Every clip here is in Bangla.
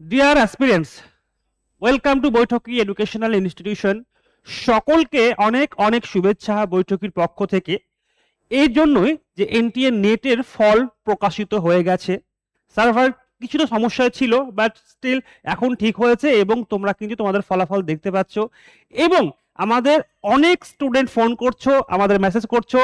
Deer aspirants, welcome to বৈঠকি educational institution. সকলকে অনেক অনেক শুভেচ্ছা বৈঠকির পক্ষ থেকে। এই জন্যই যে এনটিএ নেটের ফল প্রকাশিত হয়ে গেছে। সার্ভার কিছুটা সমস্যায় ছিল, বাট স্টিল এখন ঠিক হয়েছে এবং তোমরা কিন্তু তোমাদের ফলাফল দেখতে পাচ্ছ। এবং আমাদের অনেক স্টুডেন্ট ফোন করছো, আমাদের মেসেজ করছো,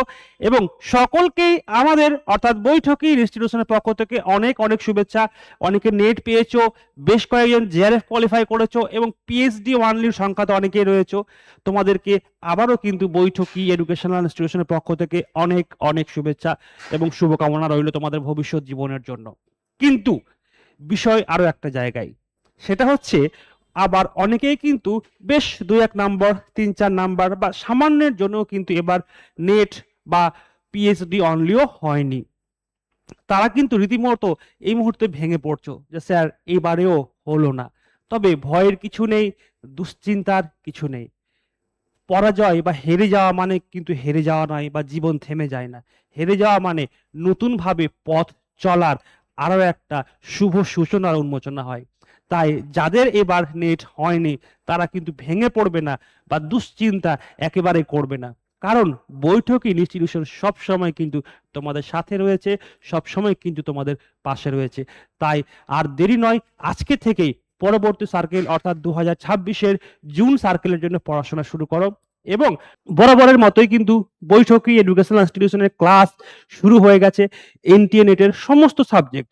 এবং সকলকেই আমাদের অর্থাৎ বৈঠকি ইনস্টিটিউশনের পক্ষ থেকে অনেক অনেক শুভেচ্ছা। অনেকে নেট পেয়েছো, বেশ কয়েকজন জেআরএফ কোয়ালিফাই করেছো, এবং পিএইচডি ওয়ানলির সংখ্যা তো অনেকেই রয়েছো। তোমাদেরকে আবারও কিন্তু বৈঠকি এডুকেশনাল ইনস্টিটিউশনের পক্ষ থেকে অনেক অনেক শুভেচ্ছা এবং শুভকামনা রইল তোমাদের ভবিষ্যৎ জীবনের জন্য। কিন্তু বিষয় আরো একটা জায়গায়, সেটা হচ্ছে আবার অনেকেই কিন্তু বেশ 2-1 নাম্বার, 3-4 নাম্বার বা সামান্যের জন্য কিন্তু এবার নেট বা পিএইচডি অনলিও হয়নি। তারা কিন্তু রীতিমতো এই মুহূর্তে ভেঙে পড়ছো যে স্যার এবারেও হলো না। তবে ভয়ের কিছু নেই, দুশ্চিন্তার কিছু নেই। পরাজয় বা হেরে যাওয়া মানে কিন্তু হেরে যাওয়া নয়, বা জীবন থেমে যায় না। হেরে যাওয়া মানে নতুনভাবে পথ চলার আরো একটা শুভ সূচনার উন্মোচনা হয়। তাই যাদের এবার নেট হয়নি তারা কিন্তু ভেঙে পড়বে না বা দুশ্চিন্তা একেবারে করবে না। কারণ বৈঠকি ইনস্টিটিউশন সব সময় কিন্তু তোমাদের সাথে রয়েছে, সব সময় কিন্তু তোমাদের পাশে রয়েছে। তাই আর দেরি নয়, আজকে থেকেই পরবর্তী সার্কেল অর্থাৎ 2026-এর জুন সার্কেলের জন্য পড়াশোনা শুরু করো। এবং বরাবরের মতোই কিন্তু বৈঠকি এডুকেশনাল ইনস্টিটিউশনের ক্লাস শুরু হয়ে গেছে। এনটিএ নেটের সমস্ত সাবজেক্ট,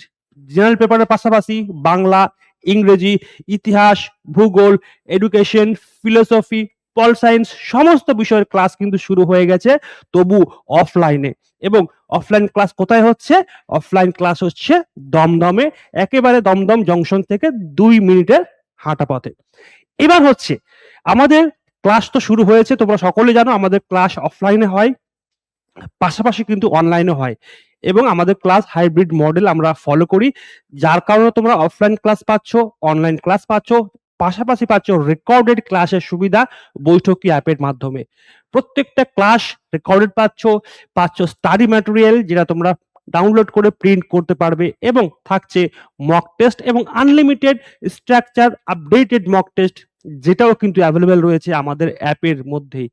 জেনারেল পেপারের পাশাপাশি বাংলা, ইংরেজি, ইতিহাস, ভূগোল, এডুকেশন, ফিলোসফি, পল সায়েন্স সমস্ত বিষয়ের ক্লাস কিন্তু শুরু হয়ে গেছে, তবু অফলাইনে। এবং অফলাইন ক্লাস কোথায় হচ্ছে? অফলাইন ক্লাস হচ্ছে দমদমে, একেবারে দমদম জংশন থেকে 2 মিনিটের হাঁটা পথে। এবার হচ্ছে আমাদের ক্লাস তো শুরু হয়েছে, তোমরা সকলে জানো আমাদের ক্লাস অফলাইনে হয়, পাশাপাশি কিন্তু অনলাইনে হয়। এবং আমাদের ক্লাস হাইব্রিড মডেল আমরা ফলো করি, যার কারণে তোমরা অফলাইন ক্লাস পাচ্ছ, অনলাইন ক্লাস পাচ্ছ, পাশাপাশি পাচ্ছ রেকর্ডেড ক্লাসের সুবিধা বৈঠকি অ্যাপের মাধ্যমে। প্রত্যেকটা ক্লাস রেকর্ডেড পাচ্ছ, পাচ্ছ স্টাডি ম্যাটেরিয়াল যেটা তোমরা ডাউনলোড করে প্রিন্ট করতে পারবে, এবং থাকছে মক টেস্ট এবং unlimited structure updated mock test, যেটাও কিন্তু অ্যাভেলেবেল রয়েছে আমাদের অ্যাপের মধ্যেই।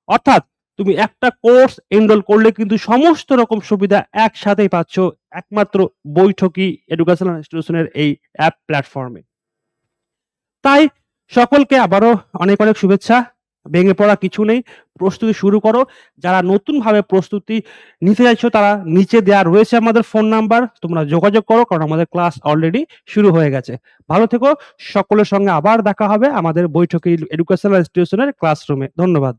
অর্থাৎ তুমি একটা কোর্স এনরোল করলে কিন্তু সমস্ত রকম সুবিধা একসাথেই পাচ্ছ একমাত্র বৈঠকি এডুকেশনাল ইনস্টিটিউশনের এই অ্যাপ প্ল্যাটফর্মে। তাই সকলকে আবারও অনেক অনেক শুভেচ্ছা। ভেঙে পড়া কিছু নেই, প্রস্তুতি শুরু করো। যারা নতুনভাবে প্রস্তুতি নিতে চাইছো তারা নিচে দেওয়া রয়েছে আমাদের ফোন নাম্বার, তোমরা যোগাযোগ করো, কারণ আমাদের ক্লাস অলরেডি শুরু হয়ে গেছে। ভালো থেকো, সকলের সঙ্গে আবার দেখা হবে আমাদের বৈঠকি এডুকেশনাল ইনস্টিটিউশনের ক্লাসরুমে। ধন্যবাদ।